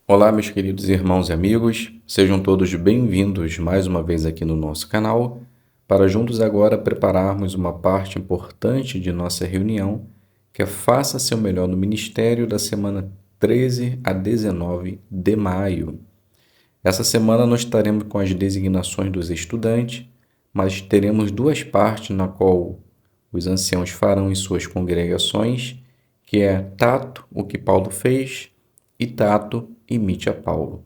Olá, meus queridos irmãos e amigos, sejam todos bem-vindos mais uma vez aqui no nosso canal, para juntos agora prepararmos uma parte importante de nossa reunião, que é Faça Seu Melhor no Ministério da semana 13 a 19 de maio. Essa semana nós estaremos com as designações dos estudantes, mas teremos duas partes na qual os anciãos farão em suas congregações, que é Tato, o que Paulo fez, e Tato, imite a Paulo.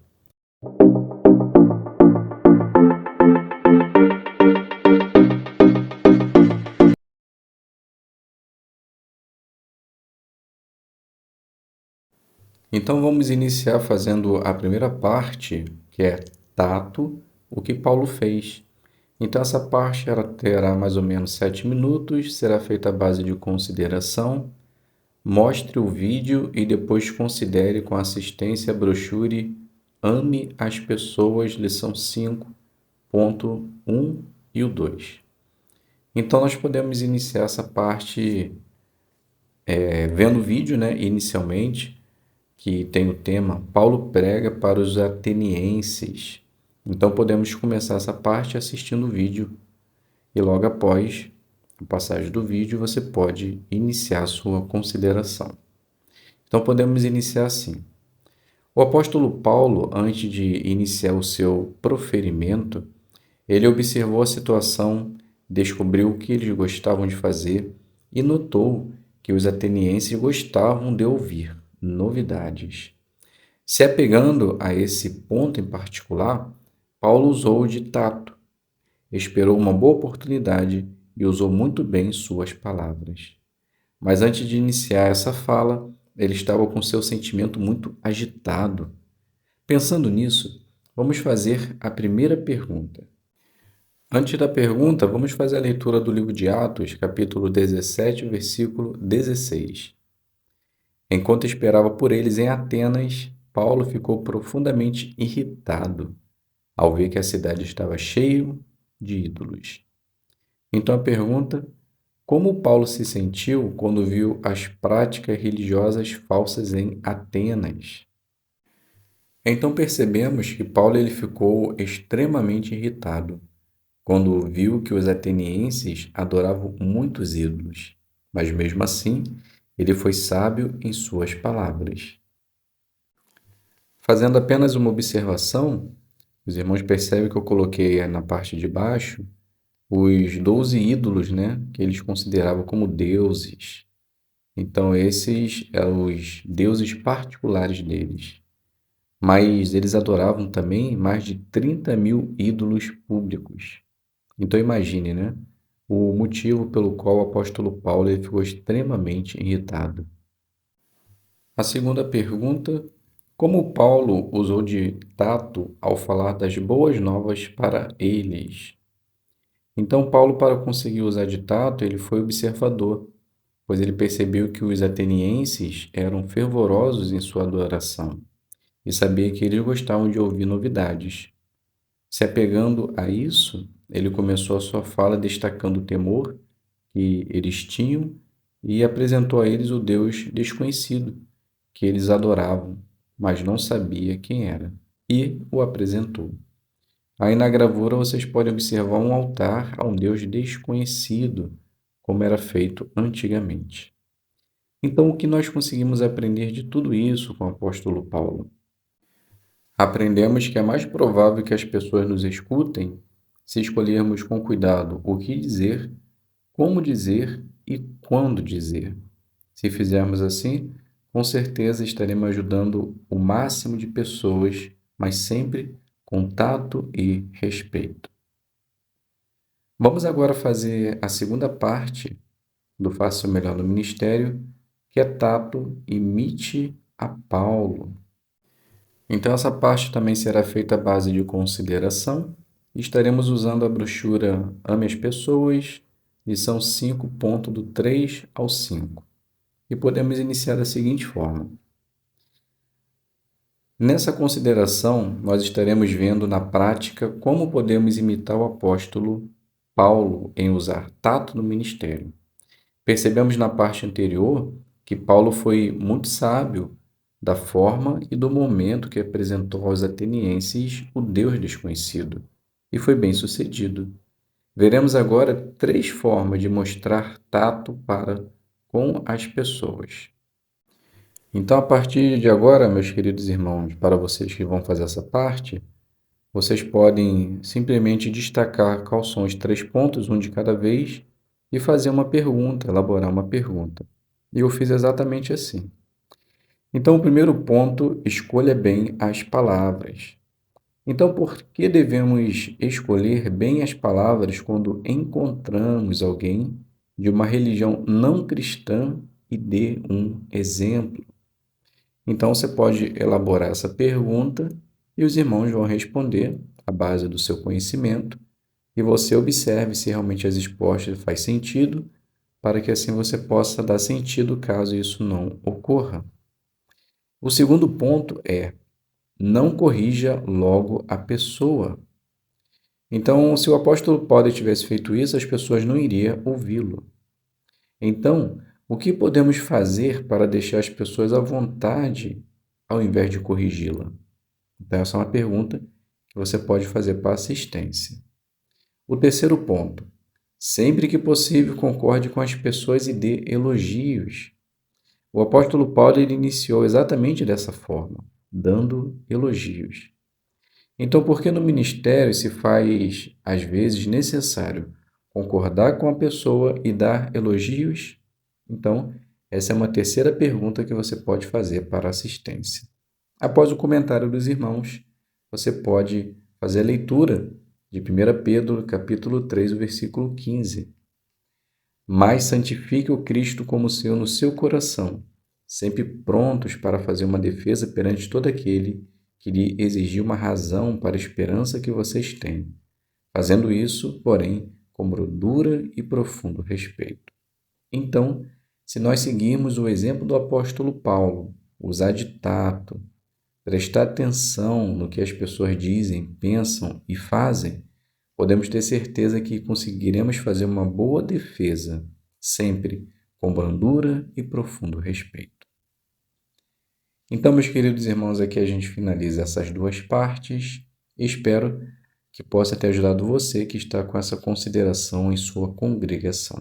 Então vamos iniciar fazendo a primeira parte, que é Tato, o que Paulo fez. Então essa parte ela terá mais ou menos 7 minutos, será feita à base de consideração. Mostre o vídeo e depois considere com assistência a brochura Ame as Pessoas, lição 5.1 e o 2. Então nós podemos iniciar essa parte vendo o vídeo, né, inicialmente, que tem o tema Paulo prega para os atenienses. Então podemos começar essa parte assistindo o vídeo e logo após a passagem do vídeo você pode iniciar a sua consideração. Então podemos iniciar assim. O apóstolo Paulo, antes de iniciar o seu proferimento, ele observou a situação, descobriu o que eles gostavam de fazer e notou que os atenienses gostavam de ouvir novidades. Se apegando a esse ponto em particular, Paulo usou de tato, esperou uma boa oportunidade e usou muito bem suas palavras. Mas antes de iniciar essa fala, ele estava com seu sentimento muito agitado. Pensando nisso, vamos fazer a primeira pergunta. Antes da pergunta, vamos fazer a leitura do livro de Atos, capítulo 17, versículo 16. Enquanto esperava por eles em Atenas, Paulo ficou profundamente irritado ao ver que a cidade estava cheia de ídolos. Então a pergunta: como Paulo se sentiu quando viu as práticas religiosas falsas em Atenas? Então percebemos que Paulo ele ficou extremamente irritado quando viu que os atenienses adoravam muitos ídolos, mas mesmo assim ele foi sábio em suas palavras. Fazendo apenas uma observação, os irmãos percebem que eu coloquei na parte de baixo os 12 ídolos, né, que eles consideravam como deuses. Então, esses eram os deuses particulares deles. Mas eles adoravam também mais de 30.000 ídolos públicos. Então, imagine, né, o motivo pelo qual o apóstolo Paulo ele ficou extremamente irritado. A segunda pergunta: como Paulo usou de tato ao falar das boas novas para eles? Então, Paulo, para conseguir usar de tato, ele foi observador, pois ele percebeu que os atenienses eram fervorosos em sua adoração e sabia que eles gostavam de ouvir novidades. Se apegando a isso, ele começou a sua fala destacando o temor que eles tinham e apresentou a eles o Deus desconhecido, que eles adoravam, mas não sabia quem era, e o apresentou. Aí na gravura vocês podem observar um altar a um Deus desconhecido, como era feito antigamente. Então, o que nós conseguimos aprender de tudo isso com o apóstolo Paulo? Aprendemos que é mais provável que as pessoas nos escutem se escolhermos com cuidado o que dizer, como dizer e quando dizer. Se fizermos assim, com certeza estaremos ajudando o máximo de pessoas, mas sempre com tato e respeito. Vamos agora fazer a segunda parte do Faça o Melhor no Ministério, que é Tato imite a Paulo. Então, essa parte também será feita à base de consideração. Estaremos usando a brochura Ame as Pessoas, lição 5, ponto do 3 ao 5. E podemos iniciar da seguinte forma. Nessa consideração, nós estaremos vendo na prática como podemos imitar o apóstolo Paulo em usar tato no ministério. Percebemos na parte anterior que Paulo foi muito sábio da forma e do momento que apresentou aos atenienses o Deus desconhecido, e foi bem sucedido. Veremos agora 3 formas de mostrar tato para com as pessoas. Então, a partir de agora, meus queridos irmãos, para vocês que vão fazer essa parte, vocês podem simplesmente destacar quais são os 3 pontos, um de cada vez, e fazer uma pergunta, elaborar uma pergunta. E eu fiz exatamente assim. Então, o primeiro ponto, escolha bem as palavras. Então, por que devemos escolher bem as palavras quando encontramos alguém de uma religião não cristã e dê um exemplo? Então, você pode elaborar essa pergunta e os irmãos vão responder à base do seu conhecimento e você observe se realmente as respostas fazem sentido, para que assim você possa dar sentido caso isso não ocorra. O segundo ponto é: não corrija logo a pessoa. Então, se o apóstolo Paulo tivesse feito isso, as pessoas não iriam ouvi-lo. Então, o que podemos fazer para deixar as pessoas à vontade ao invés de corrigi-la? Então, essa é uma pergunta que você pode fazer para a assistência. O terceiro ponto: sempre que possível, concorde com as pessoas e dê elogios. O apóstolo Paulo ele iniciou exatamente dessa forma, dando elogios. Então, por que no ministério se faz, às vezes, necessário concordar com a pessoa e dar elogios? Então, essa é uma terceira pergunta que você pode fazer para a assistência. Após o comentário dos irmãos, você pode fazer a leitura de 1 Pedro, capítulo 3, o versículo 15. Mas santifique o Cristo como Senhor no seu coração, sempre prontos para fazer uma defesa perante todo aquele que lhe exigir uma razão para a esperança que vocês têm, fazendo isso, porém, com brandura e profundo respeito. Então, se nós seguirmos o exemplo do apóstolo Paulo, usar de tato, prestar atenção no que as pessoas dizem, pensam e fazem, podemos ter certeza que conseguiremos fazer uma boa defesa, sempre com brandura e profundo respeito. Então, meus queridos irmãos, aqui a gente finaliza essas 2 partes. Espero que possa ter ajudado você que está com essa consideração em sua congregação.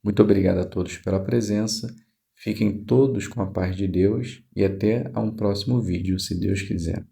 Muito obrigado a todos pela presença. Fiquem todos com a paz de Deus e até a um próximo vídeo, se Deus quiser.